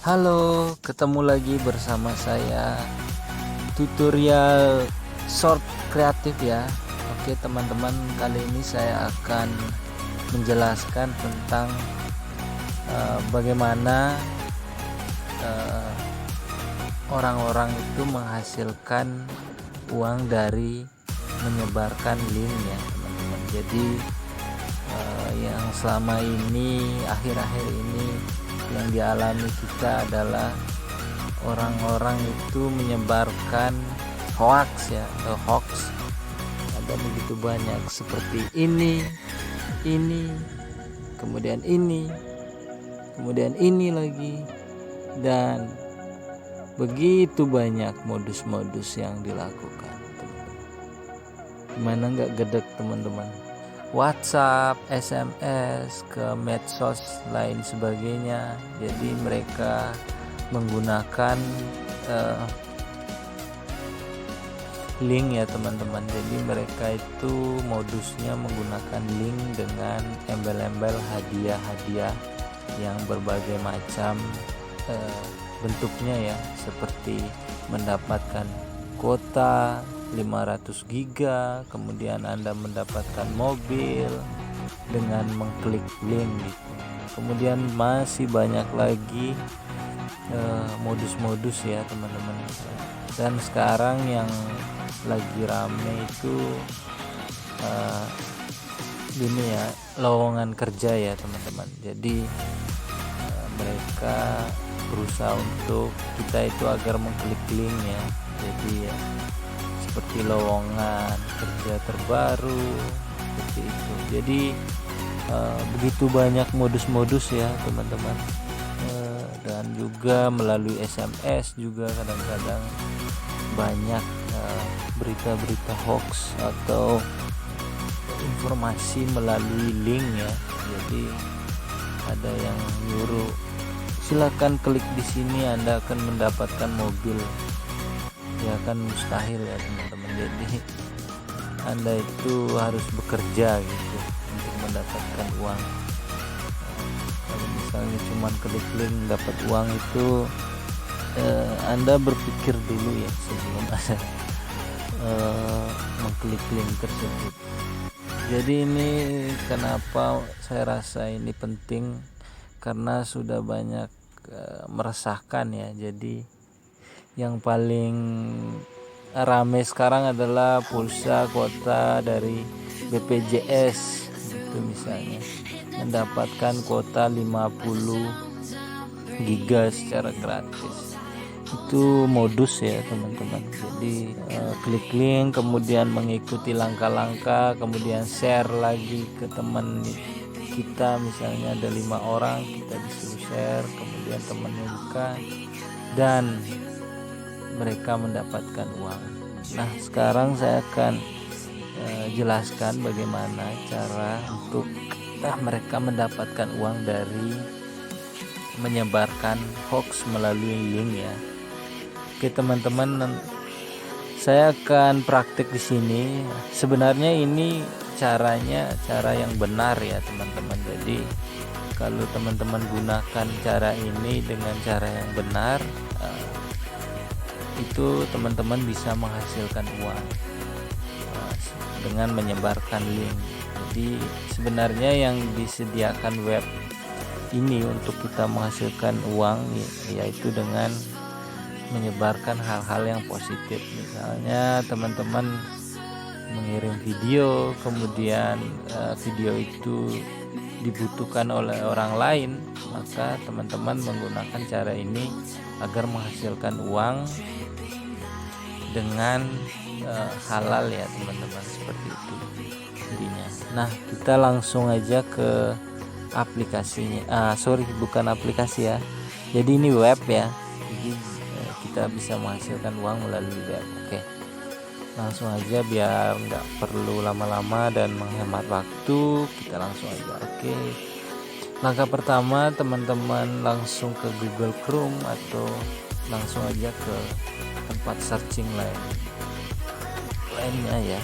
Halo, ketemu lagi bersama saya tutorial short kreatif ya. Oke teman-teman, kali ini saya akan menjelaskan tentang bagaimana orang-orang itu menghasilkan uang dari menyebarkan link ya teman-teman. Jadi yang selama ini, akhir-akhir ini yang dialami kita adalah orang-orang itu menyebarkan hoax ya, atau hoax. Ada begitu banyak seperti ini, kemudian ini lagi, dan begitu banyak modus-modus yang dilakukan. Gimana nggak gedek teman-teman? WhatsApp, SMS, ke medsos lain sebagainya. Jadi mereka menggunakan link ya teman-teman. Jadi mereka itu modusnya menggunakan link dengan embel-embel hadiah-hadiah yang berbagai macam bentuknya ya, seperti mendapatkan kuota 500 giga, kemudian Anda mendapatkan mobil dengan mengklik link gitu. Kemudian masih banyak lagi modus-modus ya teman-teman. Dan sekarang yang lagi rame itu ini ya, lowongan kerja ya teman-teman. Jadi mereka berusaha untuk kita itu agar mengklik link ya. Jadi ya, seperti lowongan kerja terbaru seperti itu. Jadi begitu banyak modus-modus ya teman-teman, dan juga melalui SMS juga kadang-kadang banyak berita-berita hoax atau informasi melalui link ya. Jadi ada yang nyuruh silakan klik di sini Anda akan mendapatkan mobil. Ya kan mustahil ya teman-teman. Jadi Anda itu harus bekerja gitu untuk mendapatkan uang. Kalau misalnya cuma klik link dapat uang itu, Anda berpikir dulu ya sebelum Anda mengklik link tersebut. Jadi ini kenapa saya rasa ini penting, karena sudah banyak meresahkan ya. Jadi yang paling rame sekarang adalah pulsa kuota dari BPJS itu, misalnya mendapatkan kuota 50 giga secara gratis. Itu modus ya teman-teman. Jadi klik link, kemudian mengikuti langkah-langkah, kemudian share lagi ke teman kita. Misalnya ada 5 orang, kita disuruh share, kemudian temannya buka dan mereka mendapatkan uang. Nah sekarang saya akan jelaskan bagaimana cara untuk mereka mendapatkan uang dari menyebarkan hoax melalui link ya. Oke teman-teman, saya akan praktik di sini. Sebenarnya ini caranya cara yang benar ya teman-teman. Jadi kalau teman-teman gunakan cara ini dengan cara yang benar, itu teman-teman bisa menghasilkan uang dengan menyebarkan link. Jadi sebenarnya yang disediakan web ini untuk kita menghasilkan uang yaitu dengan menyebarkan hal-hal yang positif. Misalnya teman-teman mengirim video, kemudian video itu dibutuhkan oleh orang lain, maka teman-teman menggunakan cara ini agar menghasilkan uang dengan halal ya teman-teman, seperti itu intinya. Nah kita langsung aja ke aplikasinya. Bukan aplikasi ya, jadi ini web ya. Jadi kita bisa menghasilkan uang melalui web. Oke, langsung aja biar nggak perlu lama-lama dan menghemat waktu, kita langsung aja. Oke, langkah pertama teman-teman langsung ke Google Chrome atau langsung aja ke tempat searching lainnya ya.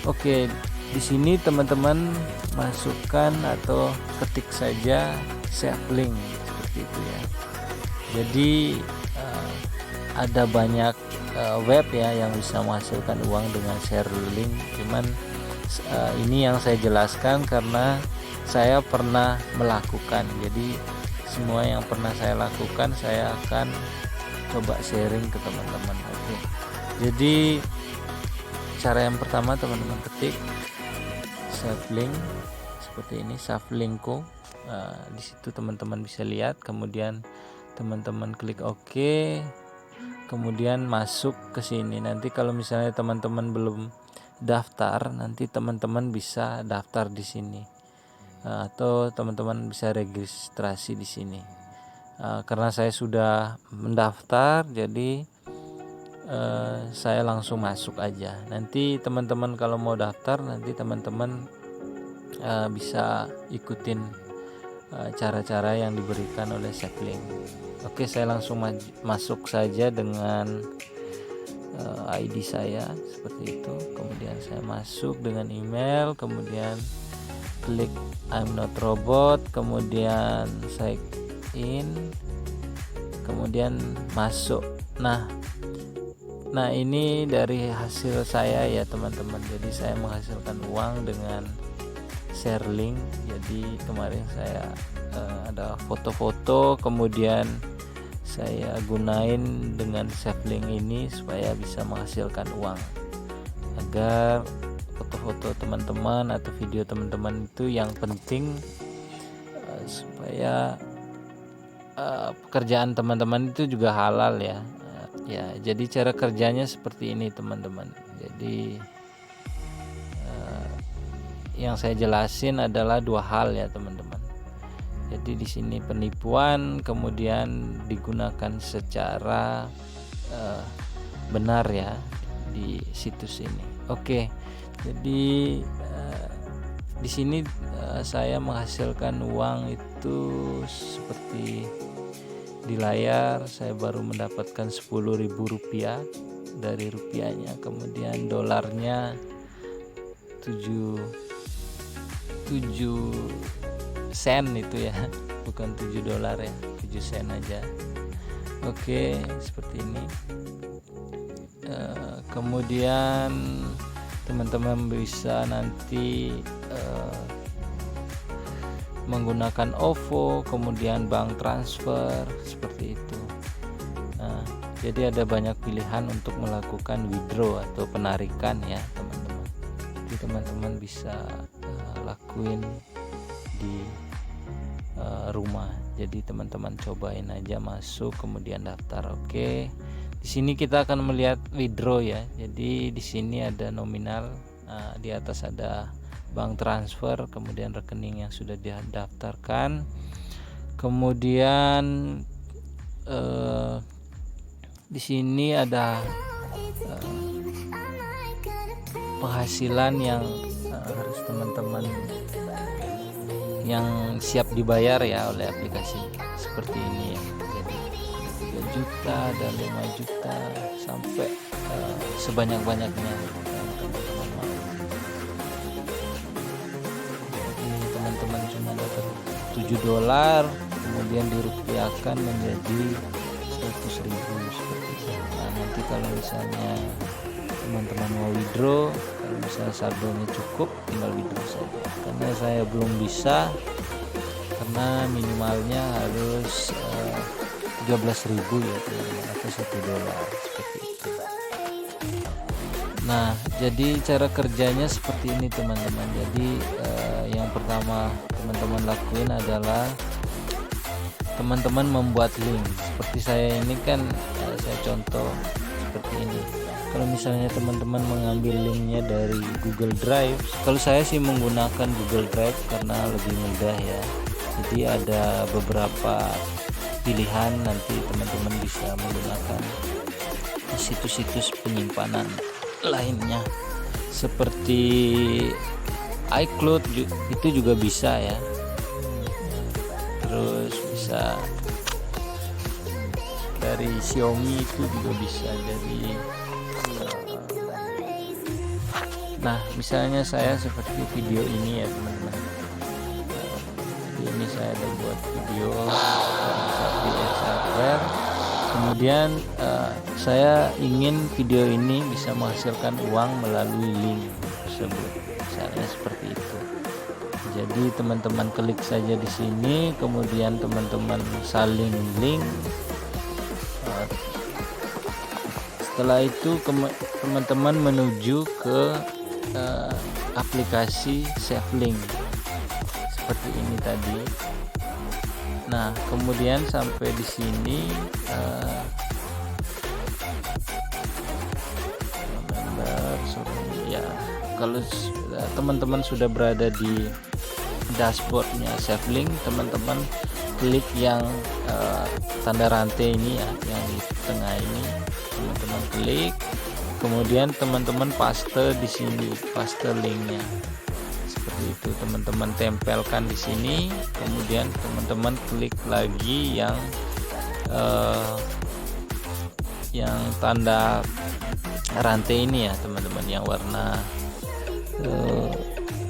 Oke, di sini teman-teman masukkan atau ketik saja save link seperti itu ya. Jadi ada banyak web ya yang bisa menghasilkan uang dengan share link. Cuman ini yang saya jelaskan karena saya pernah melakukan. Jadi semua yang pernah saya lakukan saya akan coba sharing ke teman-teman. Oke. Jadi cara yang pertama teman-teman ketik save link seperti ini, save linkku. Di situ teman-teman bisa lihat, kemudian teman-teman klik OK, kemudian masuk ke sini. Nanti kalau misalnya teman-teman belum daftar, nanti teman-teman bisa daftar di sini, atau teman-teman bisa registrasi di sini. Karena saya sudah mendaftar, jadi saya langsung masuk aja. Nanti teman-teman kalau mau daftar, nanti teman-teman bisa ikutin cara-cara yang diberikan oleh Safelink. Oke, saya langsung masuk saja dengan ID saya seperti itu. Kemudian saya masuk dengan email, kemudian klik I'm not robot, kemudian sign in, kemudian masuk. Nah ini dari hasil saya ya teman-teman. Jadi saya menghasilkan uang dengan share link. Jadi kemarin saya ada foto-foto, kemudian saya gunain dengan save link ini supaya bisa menghasilkan uang, agar foto-foto teman-teman atau video teman-teman itu yang penting supaya pekerjaan teman-teman itu juga halal ya. Jadi cara kerjanya seperti ini teman-teman. Jadi yang saya jelasin adalah dua hal ya teman-teman. Jadi di sini penipuan, kemudian digunakan secara benar ya di situs ini. Oke, jadi di sini saya menghasilkan uang itu seperti di layar. Saya baru mendapatkan Rp10.000 dari rupiahnya, kemudian dolarnya 7 sen itu ya, bukan 7 dolar ya, 7 sen aja. Oke, seperti ini. Kemudian teman-teman bisa nanti menggunakan OVO, kemudian bank transfer seperti itu. Jadi ada banyak pilihan untuk melakukan withdraw atau penarikan ya teman-teman. Jadi teman-teman bisa lakuin di rumah. Jadi teman-teman cobain aja masuk, kemudian daftar. Oke. Di sini kita akan melihat withdraw ya. Jadi di sini ada nominal, di atas ada bank transfer, kemudian rekening yang sudah didaftarkan. Kemudian di sini ada penghasilan yang harus teman-teman yang siap dibayar ya oleh aplikasi seperti ini ya. Jadi 3 juta dan 5 juta sampai sebanyak-banyaknya teman-teman mau. Jadi teman-teman cuma dapat 7 dolar, kemudian dirupiahkan menjadi 100.000 seperti itu. Nah nanti kalau misalnya teman-teman mau withdraw, kalau misalnya saldonya cukup, tinggal withdraw saja. Karena saya belum bisa, karena minimalnya harus 13.000 ya teman-teman, atau 1 dolar seperti itu. Nah jadi cara kerjanya seperti ini teman-teman. Jadi yang pertama teman-teman lakuin adalah teman-teman membuat link. Seperti saya ini kan saya contoh seperti ini. Kalau misalnya teman-teman mengambil linknya dari Google Drive, kalau saya sih menggunakan Google Drive karena lebih mudah ya. Jadi ada beberapa pilihan, nanti teman-teman bisa menggunakan situs-situs penyimpanan lainnya seperti iCloud itu juga bisa ya. Terus bisa dari Xiaomi itu juga bisa. Jadi nah misalnya saya seperti video ini ya teman-teman. Jadi ini saya ada buat video VS hardware. kemudian saya ingin video ini bisa menghasilkan uang melalui link tersebut, misalnya seperti itu. Jadi teman-teman klik saja di sini, kemudian teman-teman salin link. Setelah itu teman-teman menuju ke aplikasi save link seperti ini tadi. Nah, kemudian sampai di sini ya, kalau teman-teman sudah berada di dashboardnya save link, teman-teman klik yang tanda rantai ini ya, yang di tengah ini, teman-teman klik, kemudian teman-teman paste di sini, paste linknya seperti itu, teman-teman tempelkan di sini, kemudian teman-teman klik lagi yang tanda rantai ini ya teman-teman, yang warna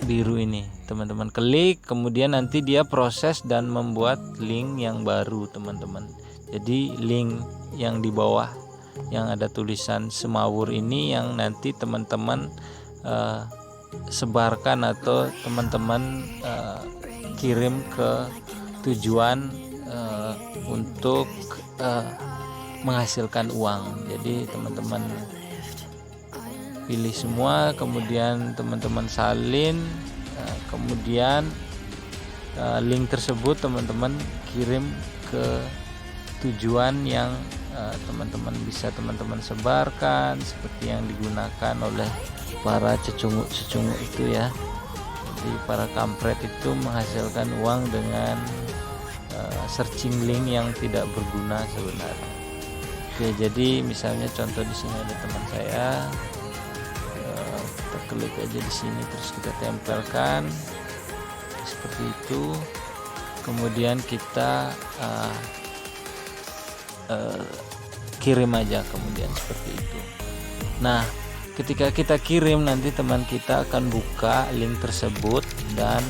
biru ini, teman-teman klik, kemudian nanti dia proses dan membuat link yang baru teman-teman. Jadi link yang di bawah yang ada tulisan Semawur ini yang nanti teman-teman sebarkan atau teman-teman kirim ke tujuan untuk menghasilkan uang. Jadi teman-teman pilih semua, kemudian teman-teman salin, kemudian link tersebut teman-teman kirim ke tujuan yang teman-teman bisa teman-teman sebarkan, seperti yang digunakan oleh para cecunguk itu ya. Jadi para kampret itu menghasilkan uang dengan searching link yang tidak berguna sebenarnya. Oke, jadi misalnya contoh di sini ada teman saya, kita klik aja di sini, terus kita tempelkan seperti itu, kemudian kita kirim aja, kemudian seperti itu. Nah, ketika kita kirim, nanti teman kita akan buka link tersebut dan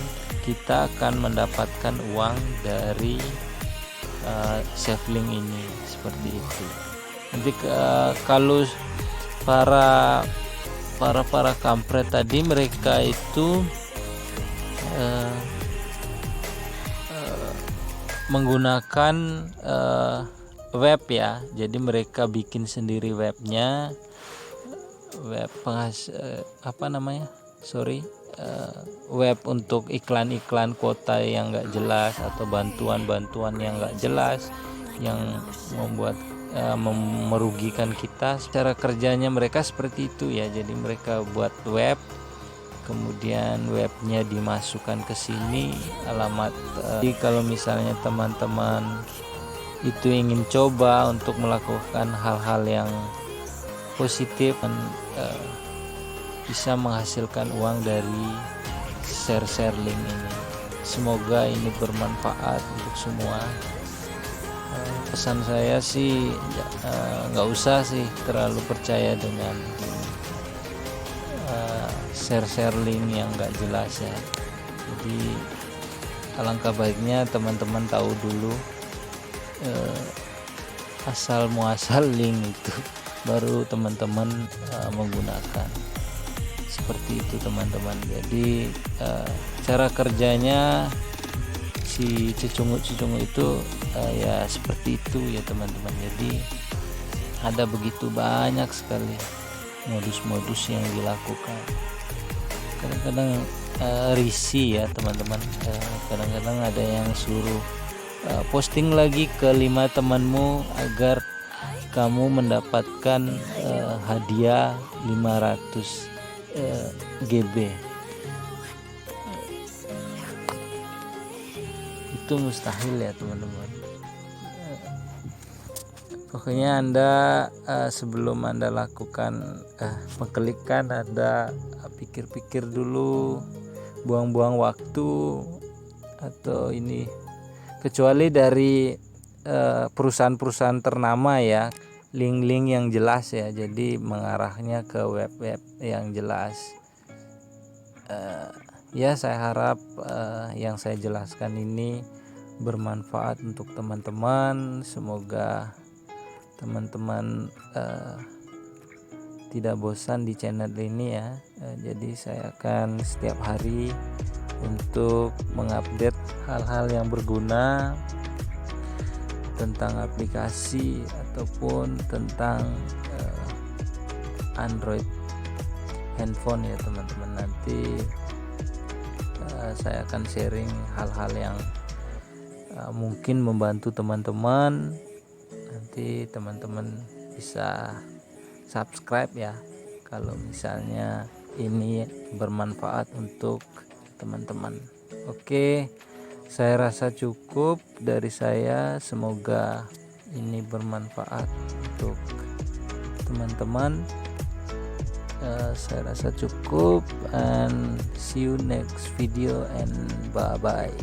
kita akan mendapatkan uang dari save link ini seperti itu. Nanti kalau para kampret tadi, mereka itu menggunakan web ya. Jadi mereka bikin sendiri webnya, web web untuk iklan-iklan kuota yang enggak jelas atau bantuan-bantuan yang enggak jelas yang membuat merugikan kita. Cara kerjanya mereka seperti itu ya. Jadi mereka buat web, kemudian webnya dimasukkan ke sini alamat. Jadi kalau misalnya teman-teman itu ingin coba untuk melakukan hal-hal yang positif dan bisa menghasilkan uang dari share link ini. Semoga ini bermanfaat untuk semua. Pesan saya sih nggak usah sih terlalu percaya dengan share link yang nggak jelas ya. Jadi alangkah baiknya teman-teman tahu dulu asal muasal link itu, baru teman-teman menggunakan. Seperti itu teman-teman. Jadi cara kerjanya si cecungu itu ya seperti itu ya teman-teman. Jadi ada begitu banyak sekali modus-modus yang dilakukan. Kadang-kadang risih ya teman-teman. Kadang-kadang ada yang suruh posting lagi ke 5 temanmu agar kamu mendapatkan hadiah 500 GB. Itu mustahil ya teman-teman. Pokoknya Anda sebelum Anda lakukan pengklikan, Anda pikir-pikir dulu, buang-buang waktu atau ini, kecuali dari perusahaan-perusahaan ternama ya, link-link yang jelas ya, jadi mengarahnya ke web-web yang jelas. Ya, saya harap yang saya jelaskan ini bermanfaat untuk teman-teman. Semoga teman-teman tidak bosan di channel ini ya. Jadi saya akan setiap hari untuk mengupdate hal-hal yang berguna tentang aplikasi ataupun tentang Android handphone ya teman-teman. Nanti saya akan sharing hal-hal yang mungkin membantu teman-teman. Nanti teman-teman bisa subscribe ya kalau misalnya ini bermanfaat untuk teman-teman. Oke, saya rasa cukup dari saya. Semoga ini bermanfaat untuk teman-teman. Saya rasa cukup, and see you next video, and bye bye.